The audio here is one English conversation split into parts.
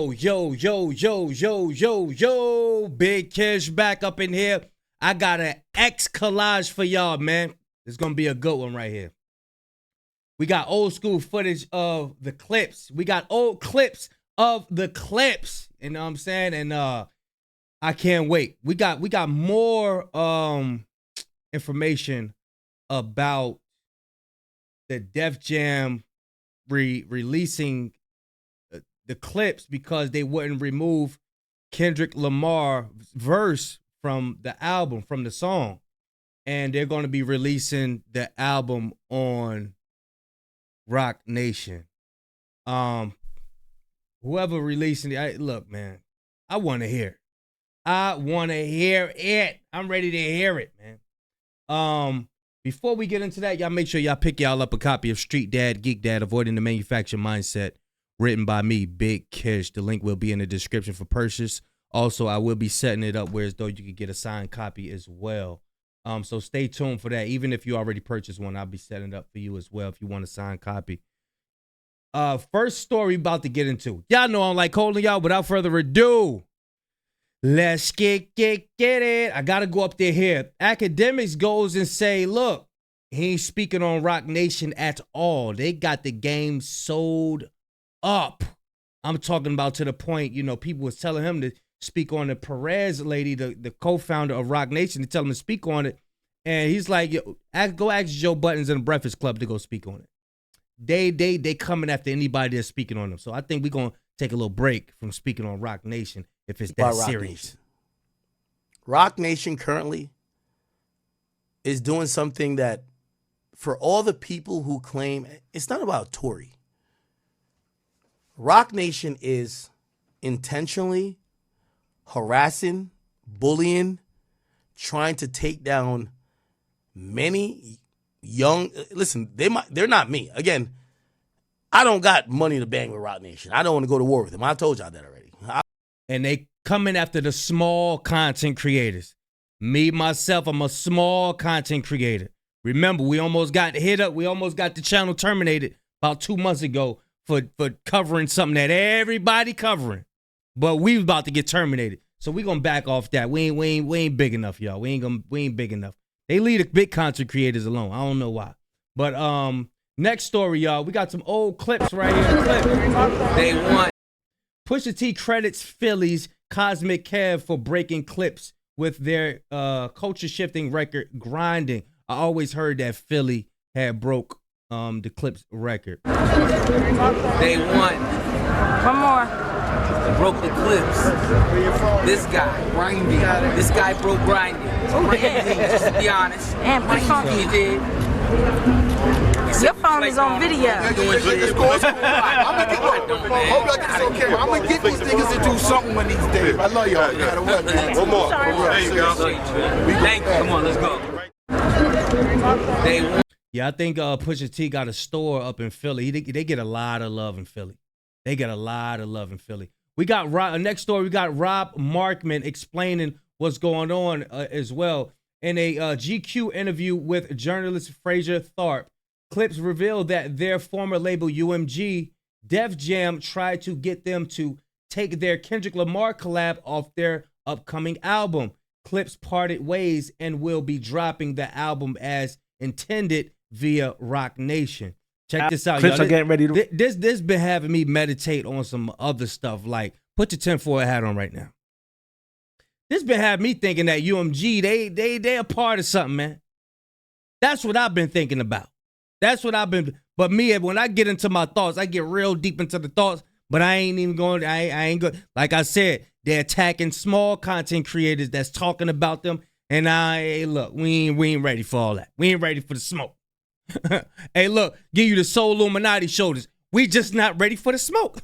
Yo, Big Kish back up in here. I got an X collage for y'all, man. It's gonna be a good one right here. We got old school footage of the Clipse. We got old clips of the Clipse. You know what I'm saying? And I can't wait. We got more information about the Def Jam releasing the Clipse because they wouldn't remove Kendrick Lamar's verse from the album, from the song. And they're going to be releasing the album on Roc Nation. Whoever releasing it, look, man, I want to hear it. I'm ready to hear it, man. Before we get into that, y'all make sure y'all pick y'all up a copy of Street Dad, Geek Dad, Avoiding the Manufactured Mindset, written by me, Big Kish. The link will be in the description for purchase. Also, I will be setting it up where as though you could get a signed copy as well. So stay tuned for that. Even if you already purchased one, I'll be setting it up for you as well if you want a signed copy. First story about to get into. Y'all know I'm like holding y'all. Without further ado, let's get it. I gotta go up there here. Academics goes and say, look, he ain't speaking on Roc Nation at all. They got the game sold up. I'm talking about to the point, you know, people was telling him to speak on the Perez lady, the co-founder of Roc Nation, to tell him to speak on it. And he's like, yo, go ask Joe Buttons and the Breakfast Club to go speak on it. They coming after anybody that's speaking on them. So I think we're going to take a little break from speaking on Roc Nation if it's that serious. Roc Nation currently is doing something that, for all the people who claim, it's not about Tory. Roc Nation is intentionally harassing, bullying, trying to take down many young. Listen, they're not me. Again, I don't got money to bang with Roc Nation. I don't want to go to war with them. I told y'all that already. And they coming after the small content creators. Me, myself, I'm a small content creator. Remember, we almost got hit up. We almost got the channel terminated about 2 months ago for covering something that everybody covering. But we was about to get terminated. So we gonna back off that. We ain't big enough, y'all. We ain't big enough. They leave the big content creators alone. I don't know why. But next story, y'all. We got some old clips right here. They want. Pusha T credits Philly's Cosmic Kev for breaking Clipse with their culture shifting record Grinding. I always heard that Philly had broke the Clipse record. They won. One more. Broke the Clipse. This guy, Grinding. This guy broke Grinding. Just to be honest. And put phone. He did. Your phone is on video. I'm gonna get these niggas to do something one of these days. I love y'all. One more. There you go. Thank you. Come on, let's go. Yeah, I think Pusha T got a store up in Philly. They get a lot of love in Philly. They get a lot of love in Philly. We got next story. We got Rob Markman explaining what's going on as well. In a GQ interview with journalist Fraser Tharp, Clipse revealed that their former label UMG, Def Jam, tried to get them to take their Kendrick Lamar collab off their upcoming album. Clipse parted ways and will be dropping the album as intended via Roc Nation. Check this out, Clipse y'all. are getting ready to. This been having me meditate on some other stuff. Like, put your tinfoil hat on right now. This been having me thinking that UMG, they a part of something, man. That's what I've been thinking about. But me, when I get into my thoughts, I get real deep into the thoughts, but I ain't even going, I ain't good. Like I said, they're attacking small content creators that's talking about them. And look, we ain't ready for all that. We ain't ready for the smoke. Hey, look, give you the Soul Illuminati shoulders. We just not ready for the smoke.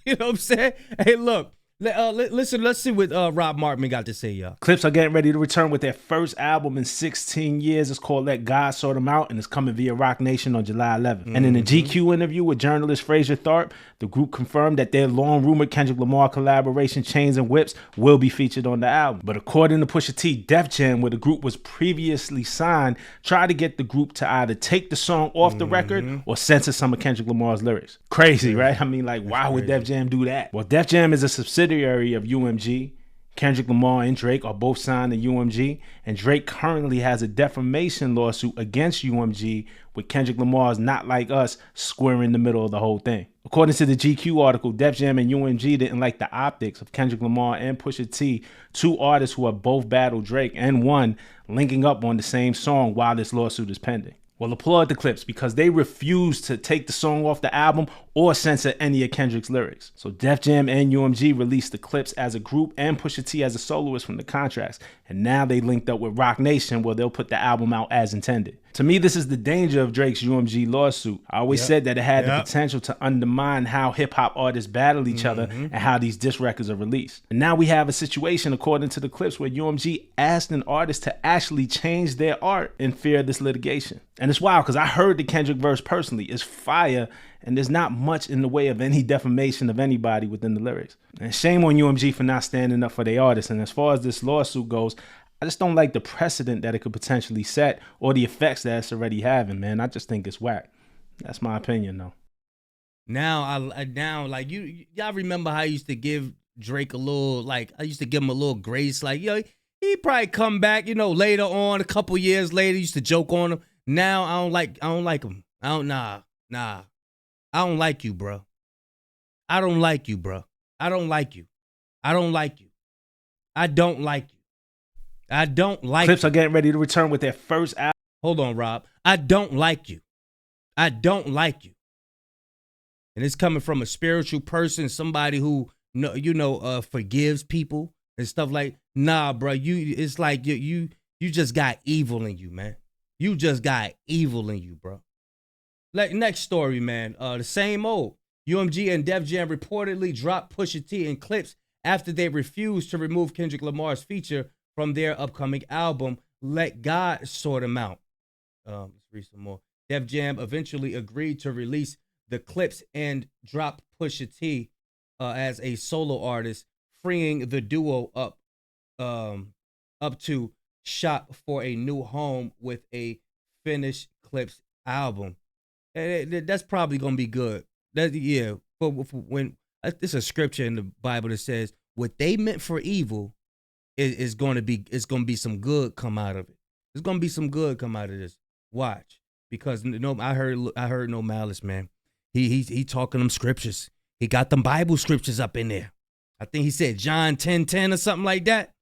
You know what I'm saying? Hey, look, Listen, let's see what Rob Markman got to say, y'all. Clipse are getting ready to return with their first album in 16 years. It's called Let God Sort Them Out, and it's coming via Roc Nation on July 11th. And in a GQ interview with journalist Fraser Tharp, the group confirmed that their long-rumored Kendrick Lamar collaboration, Chains and Whips, will be featured on the album. But according to Pusha T, Def Jam, where the group was previously signed, tried to get the group to either take the song off the record or censor some of Kendrick Lamar's lyrics. Crazy, right? I mean, like, why would Def Jam do that? Well, Def Jam is a subsidiary of UMG. Kendrick Lamar and Drake are both signed to UMG, and Drake currently has a defamation lawsuit against UMG, with Kendrick Lamar's Not Like Us square in the middle of the whole thing. According to the GQ article, Def Jam and UMG didn't like the optics of Kendrick Lamar and Pusha T, two artists who have both battled Drake and won, linking up on the same song while this lawsuit is pending. Well, applaud the Clipse because they refused to take the song off the album or censor any of Kendrick's lyrics. So Def Jam and UMG released the Clipse as a group and Pusha T as a soloist from the contracts. And now they linked up with Roc Nation where they'll put the album out as intended. To me, this is the danger of Drake's UMG lawsuit. I always said that it had the potential to undermine how hip-hop artists battle each other and how these diss records are released. And now we have a situation, according to the Clipse, where UMG asked an artist to actually change their art in fear of this litigation. And it's wild because I heard the Kendrick verse personally. It's fire, and there's not much in the way of any defamation of anybody within the lyrics. And shame on UMG for not standing up for their artists. And as far as this lawsuit goes, I just don't like the precedent that it could potentially set or the effects that it's already having, man. I just think it's whack. That's my opinion, though. Now, like y'all remember how I used to give Drake a little, like I used to give him a little grace, like yo, he probably come back, later on, a couple years later, used to joke on him. Now I don't like him. I don't like you, bro. I don't like you, bro. I don't like you. I don't like you. I don't like you. I don't like Clipse are getting ready to return with their first album. Hold on, Rob. I don't like you. I don't like you. And it's coming from a spiritual person, somebody who forgives people and stuff like. Nah, bro. It's like you just got evil in you, man. You just got evil in you, bro. Like next story, man. The same old. UMG and Def Jam reportedly dropped Pusha T and Clipse after they refused to remove Kendrick Lamar's feature from their upcoming album, Let God Sort Them Out. Let's read some more. Def Jam eventually agreed to release the Clipse and drop Pusha T as a solo artist, freeing the duo up to shop for a new home with a finished Clipse album. And that's probably gonna be good. When there's a scripture in the Bible that says what they meant for evil is gonna be some good come out of it. There's gonna be some good come out of this. Watch, because I heard No Malice, man. He talking them scriptures. He got them Bible scriptures up in there. I think he said John 10:10 or something like that.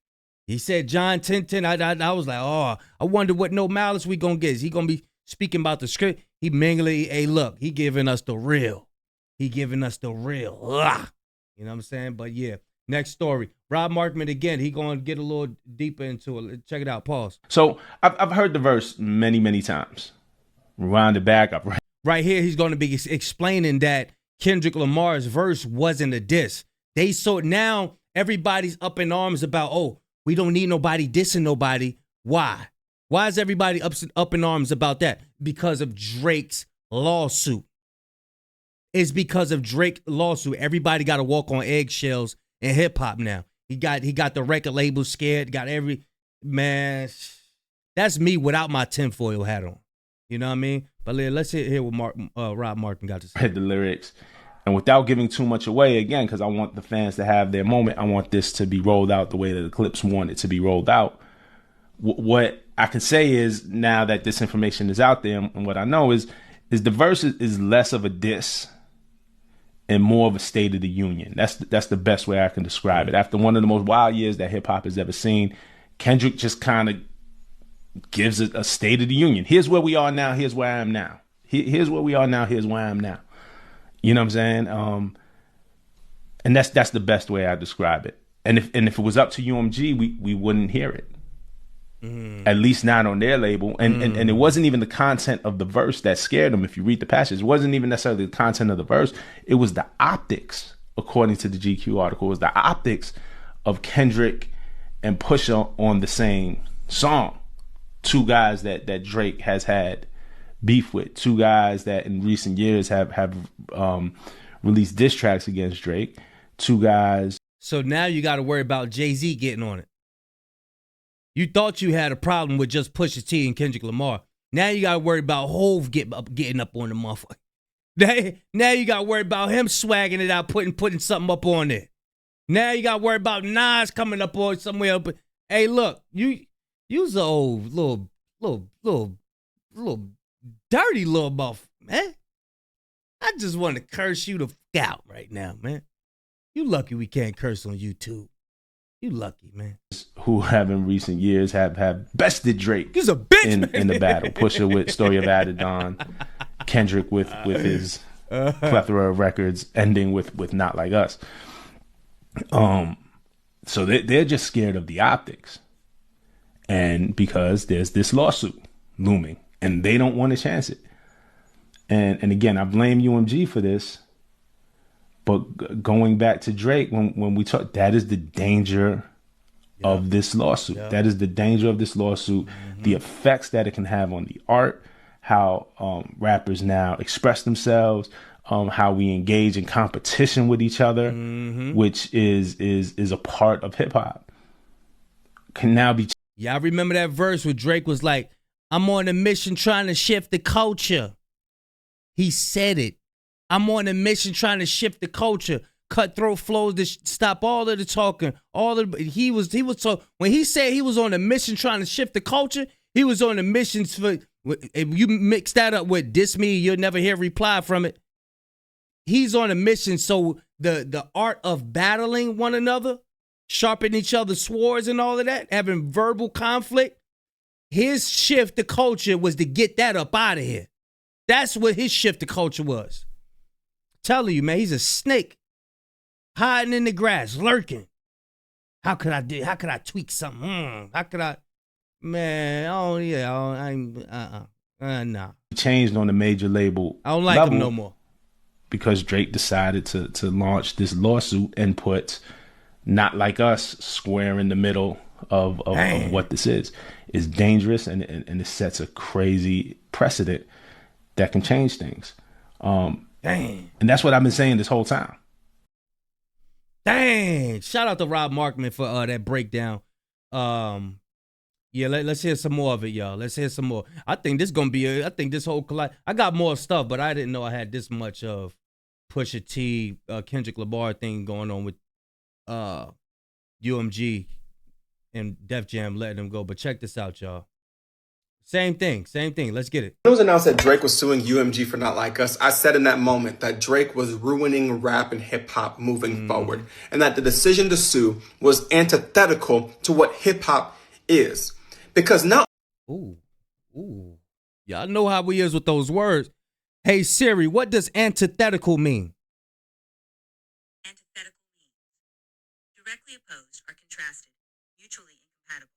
He said John 10:10. I was like, oh, I wonder what No Malice we gonna get. Is he gonna be speaking about the script? He mingling, hey, look, he giving us the real. He giving us the real. Ugh. You know what I'm saying? But yeah, next story. Rob Markman again. He gonna get a little deeper into it. Check it out. Pause. So I've heard the verse many, many times. Rewind it back up. Right here, he's gonna be explaining that Kendrick Lamar's verse wasn't a diss. Now everybody's up in arms about, oh, we don't need nobody dissing nobody. Why? Why is everybody up in arms about that? Because of Drake's lawsuit. It's because of Drake's lawsuit. Everybody got to walk on eggshells in hip hop now. He got the record label scared. Got man. That's me without my tinfoil hat on. You know what I mean? But let's hear what Rob Markman got to say. Read the lyrics. And without giving too much away, again, because I want the fans to have their moment, I want this to be rolled out the way that the Clipse want it to be rolled out. What I can say is, now that this information is out there, and what I know is the verse is less of a diss and more of a state of the union. That's the best way I can describe it. After one of the most wild years that hip hop has ever seen, Kendrick just kind of gives it a state of the union. Here's where we are now. Here's where I am now. Here's where we are now. Here's where I am now. You know what I'm saying? And that's the best way I describe it. And if it was up to UMG, we wouldn't hear it. At least not on their label. And it wasn't even the content of the verse that scared them. If you read the passage, it wasn't even necessarily the content of the verse. It was the optics according to the GQ article, is the optics of Kendrick and Pusha on the same song. Two guys that Drake has had beef with. Two guys that in recent years have released diss tracks against Drake. Two guys. So now you got to worry about Jay-Z getting on it. You thought you had a problem with just Pusha T and Kendrick Lamar. Now you got to worry about Hove getting up on the motherfucker. Now you got to worry about him swagging it out, putting something up on it. Now you got to worry about Nas coming up on somewhere. But hey, look, you's an old little dirty little motherfucker, man. I just want to curse you the fuck out right now, man. You lucky we can't curse on YouTube. You lucky, man. Who have in recent years have bested Drake. He's a bitch, in the battle. Pusha with Story of Adidon, Kendrick with his plethora of records, ending with Not Like Us. So they're just scared of the optics, and because there's this lawsuit looming, and they don't want to chance it. And again, I blame UMG for this. But going back to Drake, when we talk, that is the danger of this lawsuit. That is the danger of this lawsuit. The effects that it can have on the art, how rappers now express themselves, how we engage in competition with each other, which is a part of hip hop, can now be. Yeah, I remember that verse where Drake was like, "I'm on a mission trying to shift the culture." He said it. I'm on a mission trying to shift the culture, cutthroat flows to stop all of the talking. He was so when he said he was on a mission trying to shift the culture, he was on a mission for. If you mix that up with "diss me," you'll never hear a reply from it. He's on a mission, so the art of battling one another, sharpening each other's swords and all of that, having verbal conflict. His shift to culture was to get that up out of here. That's what his shift to culture was. Telling you, man, he's a snake hiding in the grass, lurking. How could I tweak something? How could I, man? Oh yeah, nah. He changed on the major label. I don't like him no more because Drake decided to launch this lawsuit and put Not Like Us square in the middle of what this is. It's dangerous and it sets a crazy precedent that can change things. Dang. And that's what I've been saying this whole time. Dang. Shout out to Rob Markman for that breakdown. Yeah, let's hear some more of it, y'all. Let's hear some more. I think this gonna be I think this whole collide. I got more stuff, but I didn't know I had this much of Pusha T, Kendrick Lamar thing going on with UMG and Def Jam letting them go. But check this out, y'all. Same thing. Let's get it. When it was announced that Drake was suing UMG for Not Like Us, I said in that moment that Drake was ruining rap and hip hop moving forward, and that the decision to sue was antithetical to what hip hop is. Because now, ooh, y'all know how we is with those words. Hey Siri, what does antithetical mean? Antithetical means directly opposed or contrasted, mutually incompatible.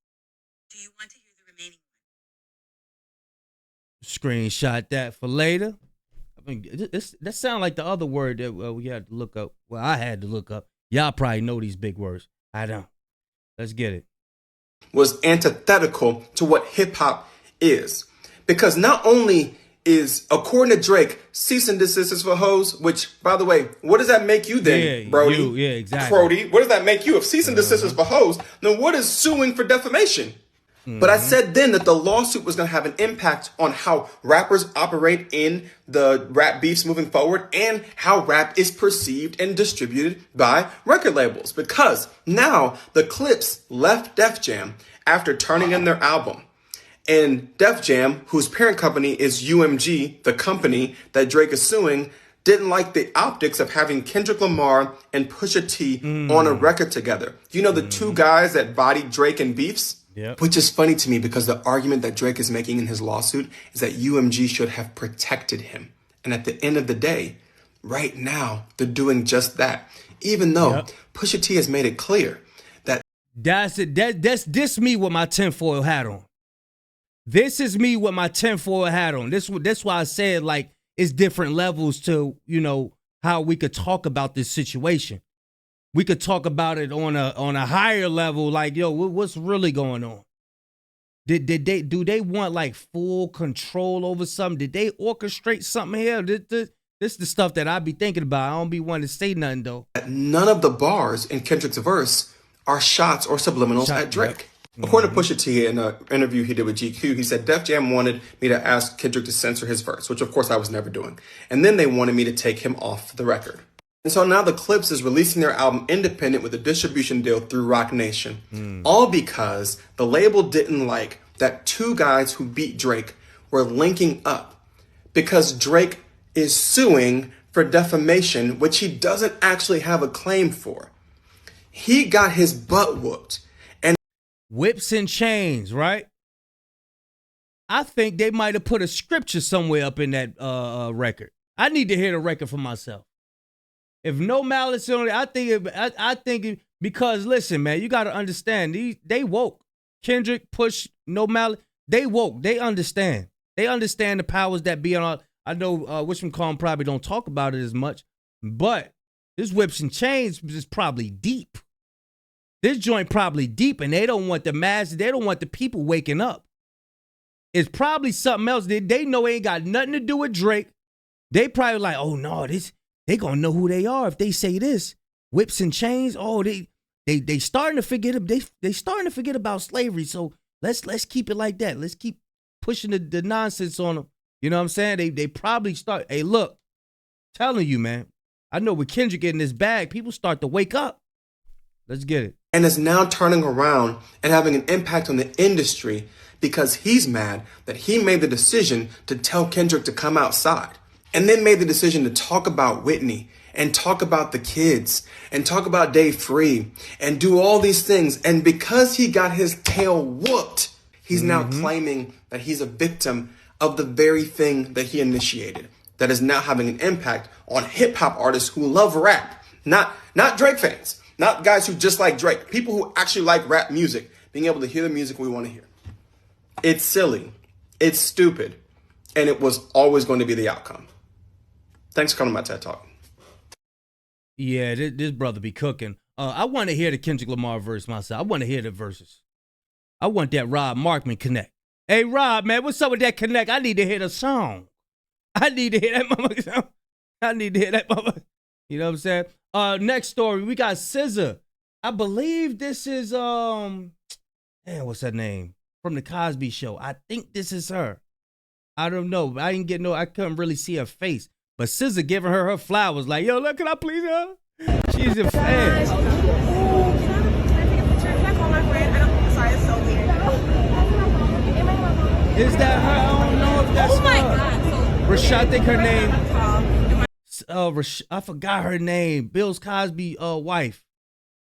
Do you want to hear the remaining? Screenshot that for later. I mean, that sound like the other word that we had to look up. Well, I had to look up. Y'all probably know these big words. I don't. Let's get it. Was antithetical to what hip hop is. Because not only is, according to Drake, cease and desist is for hoes, which, by the way, what does that make you then, Brody? Yeah, exactly. Brody, what does that make you? If cease and desist is for hoes, then what is suing for defamation? But I said then that the lawsuit was going to have an impact on how rappers operate in the rap beefs moving forward and how rap is perceived and distributed by record labels. Because now the Clipse left Def Jam after turning in their album. And Def Jam, whose parent company is UMG, the company that Drake is suing, didn't like the optics of having Kendrick Lamar and Pusha T on a record together. You know, the two guys that bodied Drake in beefs? Yep. Which is funny to me because the argument that Drake is making in his lawsuit is that UMG should have protected him. And at the end of the day, right now, they're doing just that. Even though Pusha T has made it clear that... That's it. This me with my tinfoil hat on. This is me with my tinfoil hat on. That's why I said, like, it's different levels to, you know, how we could talk about this situation. We could talk about it on a higher level, like, yo, what's really going on? Do they want like full control over something? Did they orchestrate something here? This is the stuff that I be thinking about. I don't be wanting to say nothing though. None of the bars in Kendrick's verse are shots or subliminals at Drake. According to Pusha T, in an interview he did with GQ, he said Def Jam wanted me to ask Kendrick to censor his verse, which of course I was never doing. And then they wanted me to take him off the record. And so now the Clipse is releasing their album independent with a distribution deal through Roc Nation. All because the label didn't like that two guys who beat Drake were linking up because Drake is suing for defamation, which he doesn't actually have a claim for. He got his butt whooped. Whips and chains, right? I think they might have put a scripture somewhere up in that record. I need to hear the record for myself. If no malice on it, I think because listen, man, you got to understand they woke. Kendrick, Push, No Malice, they woke. They understand. They understand the powers that be on. I know Wishman probably don't talk about it as much, but this Whips and Chains is probably deep. This joint probably deep, and they don't want the masses, they don't want the people waking up. It's probably something else. They know it ain't got nothing to do with Drake. They probably like, oh no, they gonna know who they are if they say this. Whips and chains. Oh, they starting to forget they starting to forget about slavery. So let's keep it like that. Let's keep pushing the nonsense on them. You know what I'm saying? They probably start. Hey, look, telling you, man. I know with Kendrick getting this bag, people start to wake up. Let's get it. And is now turning around and having an impact on the industry because he's mad that he made the decision to tell Kendrick to come outside and then made the decision to talk about Whitney and talk about the kids and talk about Dave Free and do all these things. And because he got his tail whooped, he's now claiming that he's a victim of the very thing that he initiated that is now having an impact on hip hop artists who love rap, not Drake fans. Not guys who just like Drake. People who actually like rap music. Being able to hear the music we want to hear. It's silly. It's stupid. And it was always going to be the outcome. Thanks for coming to my TED Talk. Yeah, this brother be cooking. I want to hear the Kendrick Lamar verse myself. I want to hear the verses. I want that Rob Markman connect. Hey, Rob, man, what's up with that connect? I need to hear the song. I need to hear that motherfucker song. I need to hear that motherfucker. You know what I'm saying? Next story, we got SZA. I believe this is what's her name? From the Cosby Show. I think this is her. I don't know. I couldn't really see her face. But SZA giving her flowers like, yo, look, can I please her? She's a fan. Can I take a picture? Can I call my friend? Sorry, it's so weird. Is that her? I don't know if that's her. Oh my God. Rashad, I think her name. I forgot her name. Bill Cosby's wife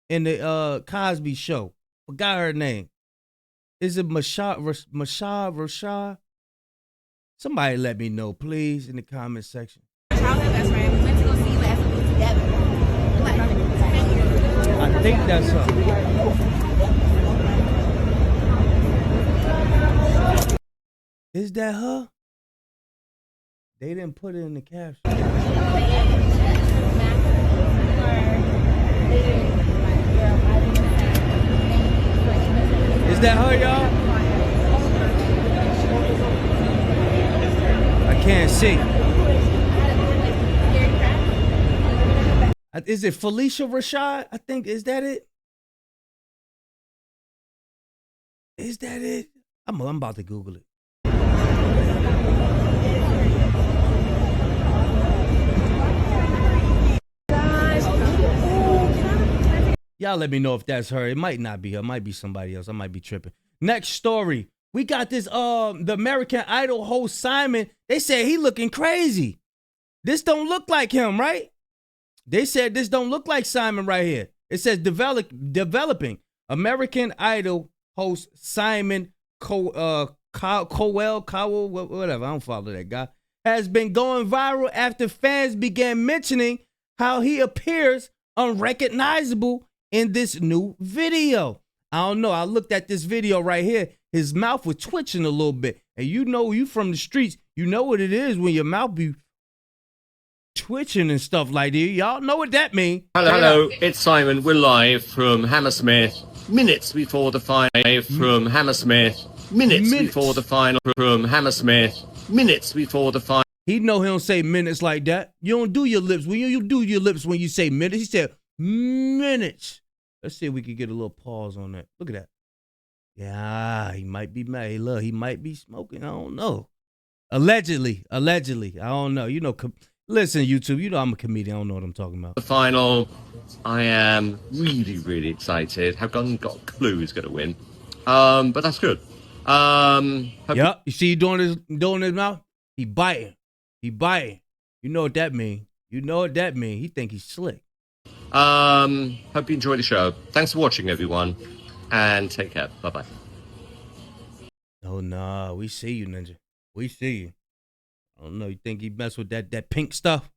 in the Cosby Show. Forgot her name. Is it Rashad? Somebody let me know, please, in the comment section. Childhood best friend. We went to go see you last week together. I think that's her. Is that her? They didn't put it in the caption. Is that her, y'all? I can't see. Is it Felicia Rashad? I think, is that it? Is that it? I'm about to Google it. Y'all let me know if that's her. It might not be her. It might be somebody else. I might be tripping. Next story. We got this, the American Idol host Simon. They said he looking crazy. This don't look like him, right? They said this don't look like Simon right here. It says developing. American Idol host Simon Cowell, whatever. I don't follow that guy. Has been going viral after fans began mentioning how he appears unrecognizable in this new video. I don't know. I looked at this video right here. His mouth was twitching a little bit. And you know, you from the streets, you know what it is when your mouth be twitching and stuff like that. Y'all know what that mean. Hello, it's Simon. We're live from Hammersmith. Minutes before the final. From Hammersmith. Minutes before the final. From Hammersmith. Minutes before the final. He know he don't say minutes like that. You don't do your lips. When you do your lips when you say minutes. He said minutes. Let's see if we can get a little pause on that. Look at that. Yeah, he might be mad. Hey, look, he might be smoking. I don't know. Allegedly. I don't know. You know, listen, YouTube, you know I'm a comedian. I don't know what I'm talking about. The final. I am really, really excited. Haven't got a clue who's going to win. But that's good. Yep. You see he doing his mouth? He biting. You know what that mean. He think he's slick. Hope you enjoy the show. Thanks for watching, everyone. And take care. Bye-bye. Oh, nah. We see you, Ninja. We see you. I don't know. You think he mess with that pink stuff?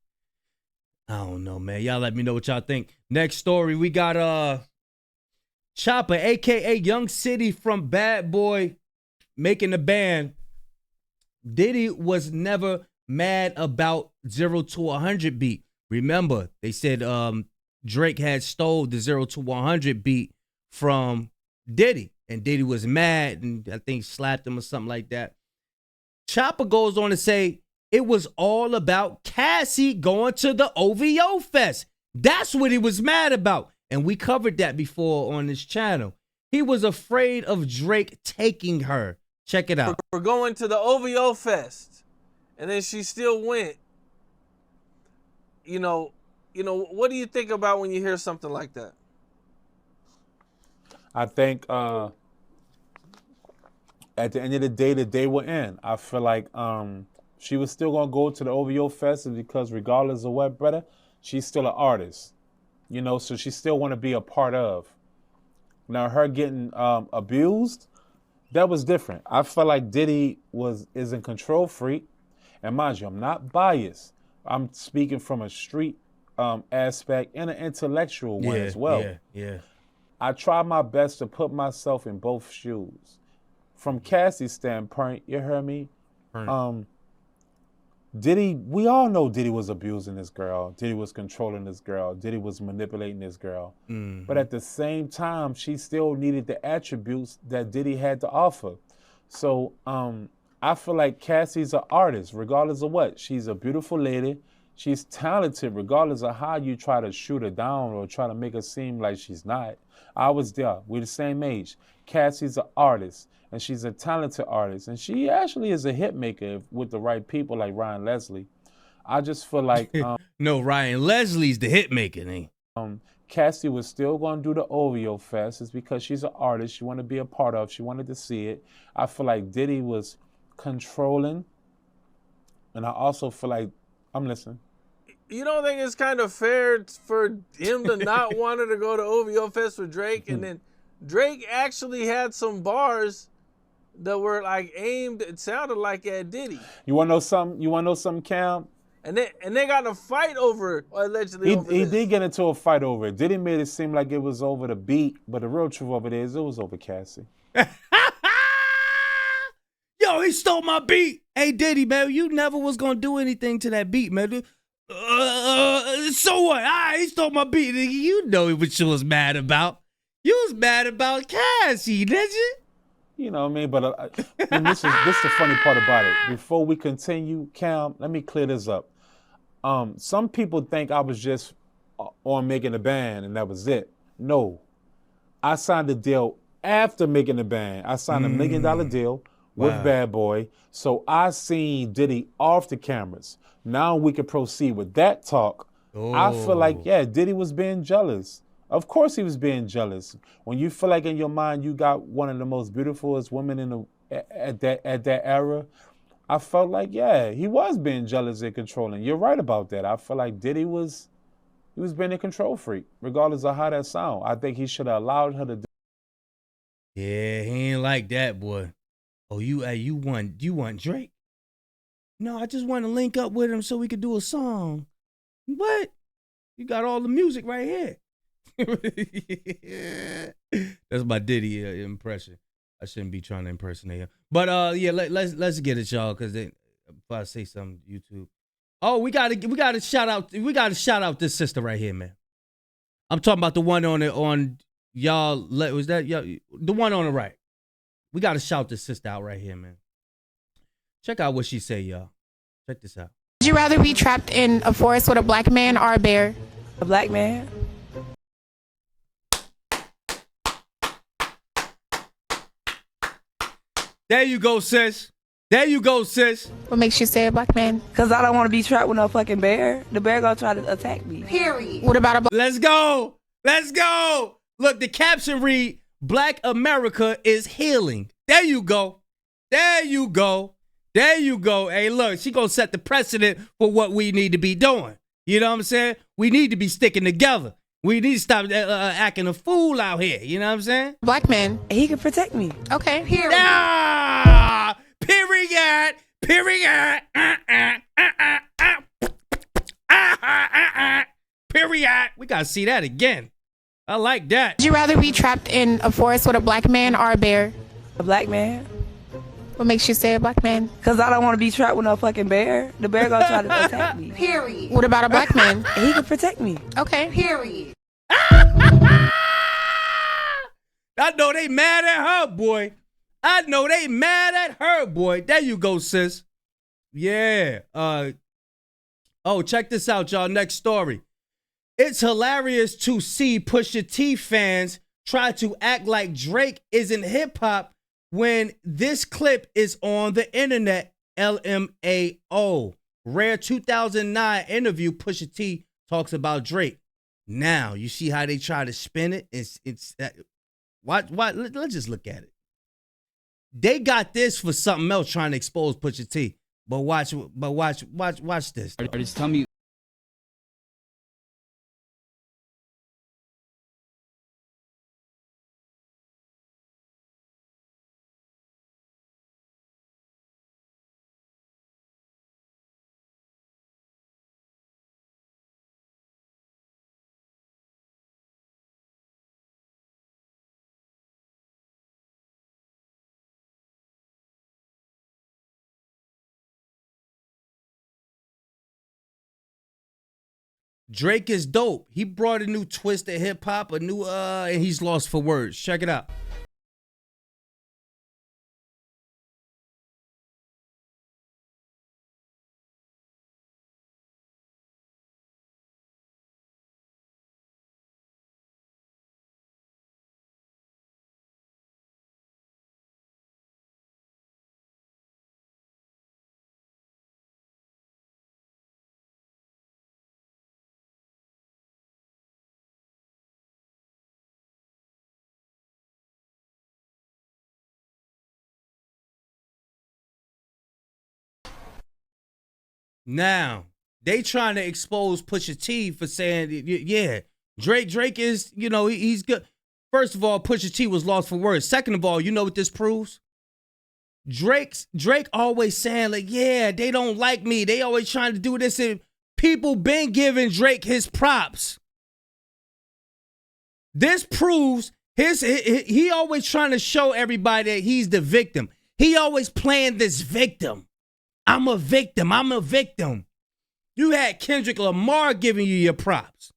I don't know, man. Y'all let me know what y'all think. Next story, we got Chopper, a.k.a. Young City from Bad Boy, making the band. Diddy was never mad about 0 to 100 beat. Remember, they said Drake had stole the 0 to 100 beat from Diddy, and Diddy was mad, and I think slapped him or something like that. Chopper goes on to say it was all about Cassie going to the OVO Fest. That's what he was mad about, and we covered that before on this channel. He was afraid of Drake taking her. Check it out. We're going to the OVO Fest, and then she still went. You know, what do you think about when you hear something like that? I think at the end of the day they were in. I feel like she was still going to go to the OVO Fest because regardless of what, brother, she's still an artist. You know, so she still want to be a part of. Now, her getting abused, that was different. I felt like Diddy is a control freak. And mind you, I'm not biased. I'm speaking from a street aspect and an intellectual one as well. Yeah. I try my best to put myself in both shoes. From Cassie's standpoint, you heard me? Diddy, we all know Diddy was abusing this girl. Diddy was controlling this girl. Diddy was manipulating this girl. Mm-hmm. But at the same time, she still needed the attributes that Diddy had to offer. So I feel like Cassie's an artist, regardless of what. She's a beautiful lady. She's talented, regardless of how you try to shoot her down or try to make her seem like she's not. I was there. We're the same age. Cassie's an artist, and she's a talented artist. And she actually is a hit maker with the right people like Ryan Leslie. I just feel like... no, Ryan Leslie's the hit maker, ain't Cassie was still going to do the OVO Fest. It's because she's an artist. She wanted to be a part of. She wanted to see it. I feel like Diddy was controlling. And I also feel like... I'm listening. You don't think it's kind of fair for him to not want her to go to OVO Fest with Drake, and then Drake actually had some bars that were like aimed, it sounded like at Diddy. You want to know something? Cam? And they got in a fight over it, allegedly. He did get into a fight over it. Diddy made it seem like it was over the beat, but the real truth of it is it was over Cassie. Yo, he stole my beat. Hey, Diddy, man, you never was gonna do anything to that beat, man. So what? He stole my beat. You know what you was mad about. You was mad about Cassie, did you? You know what I mean? But this is the funny part about it. Before we continue, Cam, let me clear this up. Some people think I was just on making a band and that was it. No. I signed a deal after making the band. I signed $1 million deal with Bad Boy. So I seen Diddy off the cameras. Now we can proceed with that talk. I feel like, Diddy was being jealous. Of course he was being jealous. When you feel like in your mind you got one of the most beautifulest women at that era, I felt like, he was being jealous and controlling. You're right about that. I feel like Diddy was being a control freak, regardless of how that sound. I think he should have allowed her to do. Yeah, he ain't like that, boy. Oh, you want Drake? No, I just want to link up with him so we could do a song. What? You got all the music right here. That's my Diddy impression. I shouldn't be trying to impersonate him. But let's get it, y'all, because if I say something, YouTube. Oh, we gotta shout out this sister right here, man. I'm talking about the one on y'all. Was that y'all? The one on the right? We gotta shout this sister out right here, man. Check out what she say, y'all. Check this out. Would you rather be trapped in a forest with a black man or a bear? A black man. There you go, sis. There you go, sis. What makes you say a black man? Because I don't want to be trapped with no fucking bear. The bear gonna try to attack me. Period. What about a black? Let's go. Let's go. Look, the caption read, Black America is healing. There you go. There you go. There you go. Hey, look, she gonna set the precedent for what we need to be doing. You know what I'm saying? We need to be sticking together. We need to stop acting a fool out here. You know what I'm saying? Black man. He can protect me. Okay. Period. Ah, period. Period. Period. We gotta see that again. I like that. Would you rather be trapped in a forest with a black man or a bear? A black man. What makes you say a black man? Because I don't want to be trapped with no fucking bear. The bear gonna try to attack me. Period. What about a black man? He can protect me. Okay. Period. I know they mad at her, boy. I know they mad at her, boy. There you go, sis. Yeah. Oh, check this out, y'all. Next story. It's hilarious to see Pusha T fans try to act like Drake isn't hip hop when this clip is on the internet. LMAO. Rare 2009 interview. Pusha T talks about Drake. Now you see how they try to spin it. It's what? Let's just look at it. They got this for something else, trying to expose Pusha T. But watch this. Artists, tell me. Drake is dope. He brought a new twist to hip hop, and he's lost for words. Check it out. Now, they trying to expose Pusha T for saying, yeah, Drake is, he's good. First of all, Pusha T was lost for words. Second of all, you know what this proves? Drake always saying, like, yeah, they don't like me. They always trying to do this. And people been giving Drake his props. This proves he always trying to show everybody that he's the victim. He always playing this victim. I'm a victim. I'm a victim. You had Kendrick Lamar giving you your props.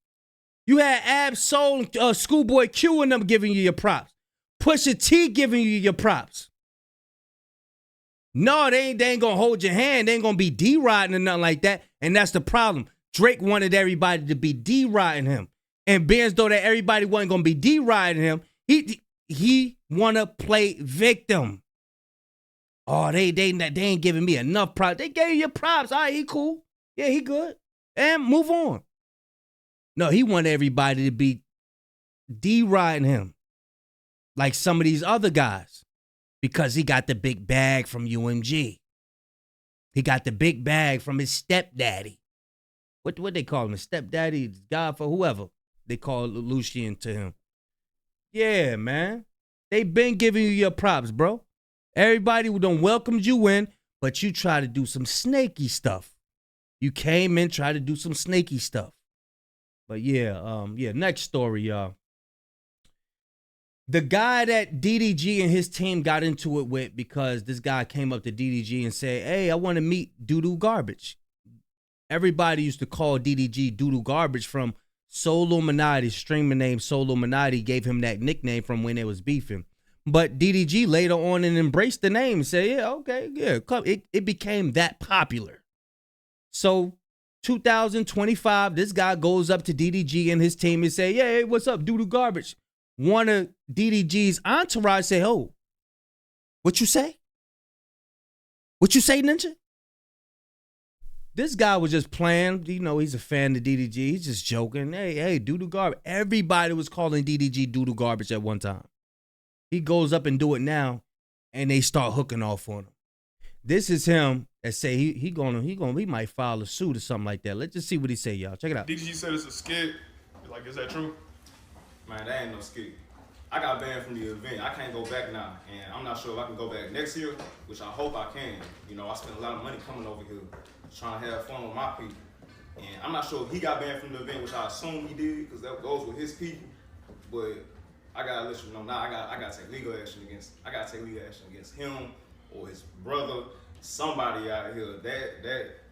You had Ab Soul, Schoolboy Q and them giving you your props. Pusha T giving you your props. No, they ain't gonna hold your hand. They ain't gonna be D-riding or nothing like that. And that's the problem. Drake wanted everybody to be D-riding him. And being as though that everybody wasn't gonna be D-riding him, he wanna play victim. Oh, they ain't giving me enough props. They gave you your props. All right, he cool. Yeah, he good. And move on. No, he wanted everybody to be D-riding him like some of these other guys because he got the big bag from UMG. He got the big bag from his stepdaddy. What they call him? A stepdaddy, God for whoever they call Lucian to him. Yeah, man. They been giving you your props, bro. Everybody who done welcomed you in, but you try to do some snaky stuff. You came in, tried to do some snaky stuff. But yeah, next story, y'all. The guy that DDG and his team got into it with because this guy came up to DDG and said, hey, I want to meet Doo-Doo Garbage. everybody used to call DDG Doodle Garbage from Soluminati. Streamer name Soluminati gave him that nickname from when they was beefing. But DDG later on and embraced the name and said, yeah, okay, yeah. It became that popular. So 2025, this guy goes up to DDG and his team and say, yeah, hey, what's up, Doodle Garbage? One of DDG's entourage say, oh, what you say? What you say, Ninja? This guy was just playing. You know, he's a fan of DDG. He's just joking. Hey, Doodle Garbage. Everybody was calling DDG Doodle Garbage at one time. He goes up and do it now, and they start hooking off on him. This is him that say he might file a suit or something like that. Let's just see what he say, y'all. Check it out. DDG said it's a skit. Like, is that true? Man, that ain't no skit. I got banned from the event. I can't go back now, and I'm not sure if I can go back next year, which I hope I can. You know, I spent a lot of money coming over here trying to have fun with my people. And I'm not sure if he got banned from the event, which I assume he did, because that goes with his people. But I gotta let you know now. I gotta take legal action against him or his brother, somebody out here.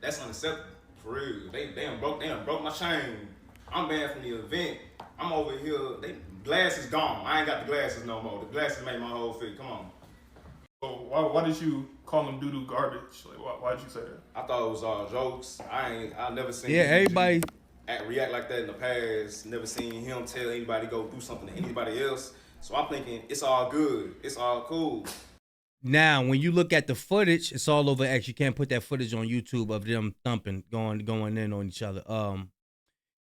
That's unacceptable for real. They done broke my chain. I'm banned from the event. I'm over here. Glass is gone. I ain't got the glasses no more. The glasses made my whole fit. Come on. So why did you call him Doodoo Garbage? Like, why did you say that? I thought it was all jokes. I never seen everybody react like that in the past. Never seen him tell anybody go do something to anybody else. So I'm thinking it's all good. It's all cool. Now, when you look at the footage, it's all over X. You can't put that footage on YouTube of them thumping, going in on each other.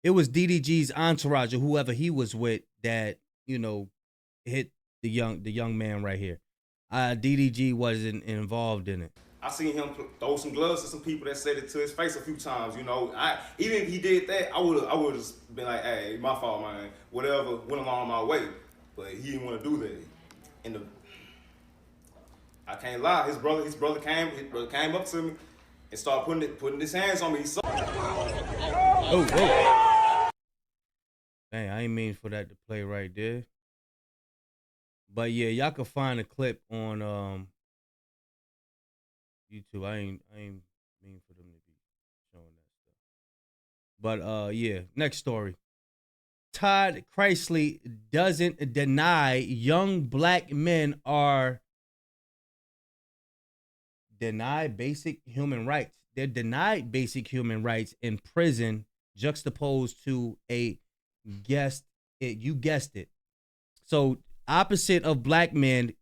It was DDG's entourage or whoever he was with that, you know, hit the young man right here. DDG wasn't involved in it. I seen him throw some gloves to some people that said it to his face a few times. You know, even if he did that, I would just been like, hey, my fault, man. Whatever, went along my way. But he didn't want to do that. I can't lie. His brother came up to me and started putting his hands on me. He saw. Oh. Dang, I ain't mean for that to play right there. But yeah, y'all can find a clip on YouTube. I ain't mean for them to be showing that stuff. But yeah, next story. Todd Chrisley doesn't deny young black men are denied basic human rights. They're denied basic human rights in prison, juxtaposed to you guessed it. So opposite of black men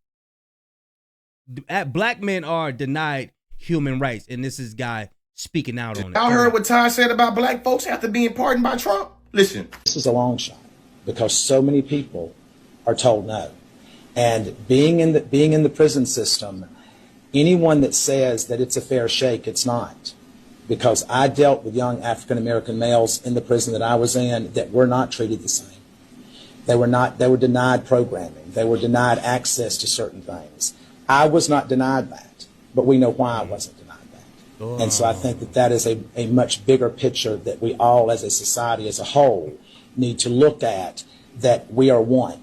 are denied human rights, and this is guy speaking out on it. Y'all heard what Todd said about black folks after being pardoned by Trump? Listen. This is a long shot because so many people are told no. And being in the prison system, anyone that says that it's a fair shake, it's not. Because I dealt with young African-American males in the prison that I was in that were not treated the same. They were denied programming. They were denied access to certain things. I was not denied that, but we know why I wasn't denied that. Oh. And so I think that is a much bigger picture that we all as a society as a whole need to look at, that we are one.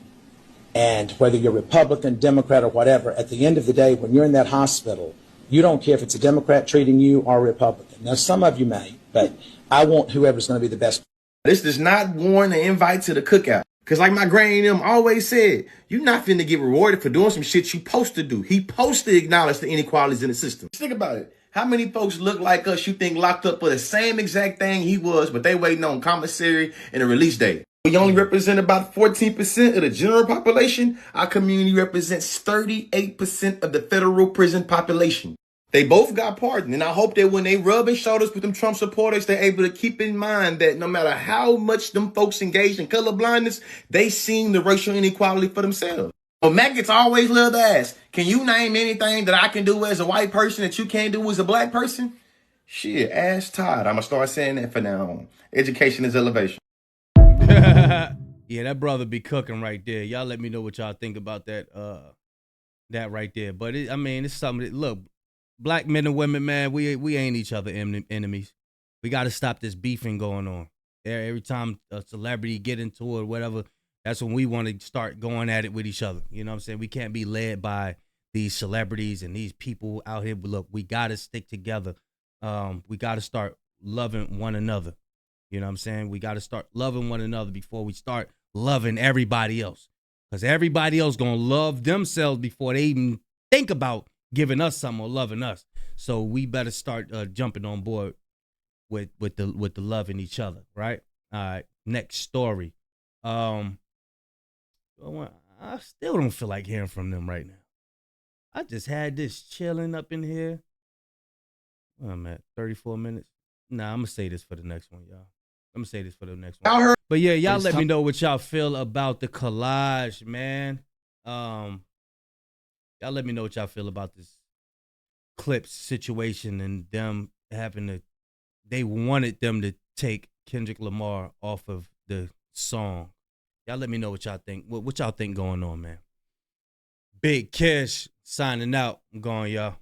And whether you're Republican, Democrat, or whatever, at the end of the day, when you're in that hospital, you don't care if it's a Democrat treating you or a Republican. Now, some of you may, but I want whoever's going to be the best. This does not warrant an invite to the cookout. Because like my granny and them always said, you're not finna get rewarded for doing some shit you supposed to do. He supposed to acknowledge the inequalities in the system. Think about it. How many folks look like us you think locked up for the same exact thing he was, but they waiting on commissary and a release date? We only represent about 14% of the general population. Our community represents 38% of the federal prison population. They both got pardoned, and I hope that when they rubbing shoulders with them Trump supporters, they're able to keep in mind that no matter how much them folks engaged in color blindness, they seen the racial inequality for themselves. But maggots always love to ask, can you name anything that I can do as a white person that you can't do as a black person? Shit, ask Todd. I'm going to start saying that from now on. Education is elevation. Yeah, that brother be cooking right there. Y'all let me know what y'all think about that right there. But it's something that, look, black men and women, man, we ain't each other enemies. We got to stop this beefing going on. Every time a celebrity get into it or whatever, that's when we want to start going at it with each other. You know what I'm saying? We can't be led by these celebrities and these people out here. But look, we got to stick together. We got to start loving one another. You know what I'm saying? We got to start loving one another before we start loving everybody else. Because everybody else going to love themselves before they even think about giving us something or loving us. So we better start jumping on board with the loving each other, right? All right, next story. I still don't feel like hearing from them right now. I just had this chilling up in here. Where I'm at 34 minutes. Nah, I'm gonna say this for the next one, y'all. I'm gonna say this for the next one. Y'all heard? But yeah, y'all let me know what y'all feel about the collage, man. Y'all let me know what y'all feel about this Clipse situation and them having to. They wanted them to take Kendrick Lamar off of the song. Y'all let me know what y'all think. What y'all think going on, man? Big Kish signing out. I'm going, y'all.